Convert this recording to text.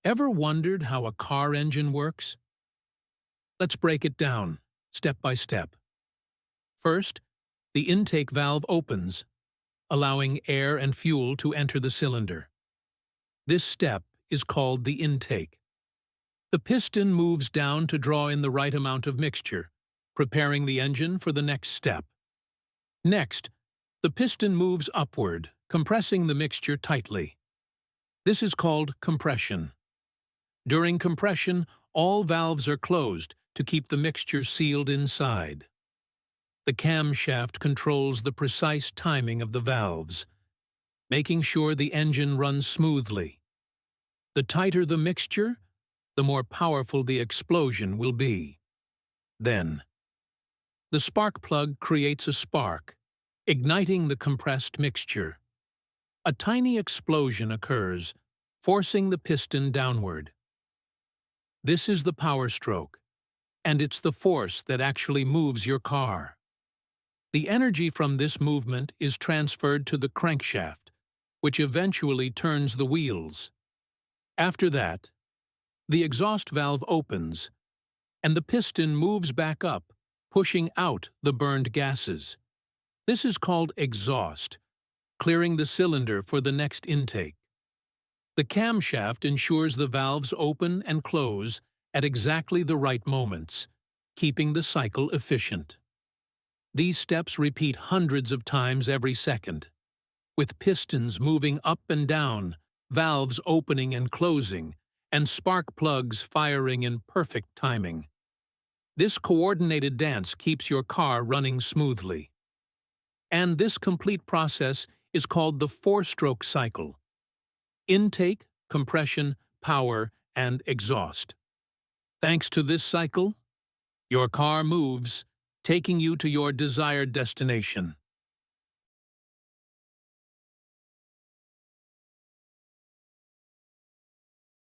Ever wondered how a car engine works? Let's break it down, step by step. First, the intake valve opens, allowing air and fuel to enter the cylinder. This step is called the intake. The piston moves down to draw in the right amount of mixture, preparing the engine for the next step. Next, the piston moves upward, compressing the mixture tightly. This is called compression. During compression, all valves are closed to keep the mixture sealed inside. The camshaft controls the precise timing of the valves, making sure the engine runs smoothly. The tighter the mixture, the more powerful the explosion will be. Then, the spark plug creates a spark, igniting the compressed mixture. A tiny explosion occurs, forcing the piston downward. This is the power stroke, and it's the force that actually moves your car. The energy from this movement is transferred to the crankshaft, which eventually turns the wheels. After that, the exhaust valve opens, and the piston moves back up, pushing out the burned gases. This is called exhaust, clearing the cylinder for the next intake. The camshaft ensures the valves open and close at exactly the right moments, keeping the cycle efficient. These steps repeat hundreds of times every second, with pistons moving up and down, valves opening and closing, and spark plugs firing in perfect timing. This coordinated dance keeps your car running smoothly. And this complete process is called the four-stroke cycle: intake, compression, power, and exhaust. Thanks to this cycle, your car moves, taking you to your desired destination.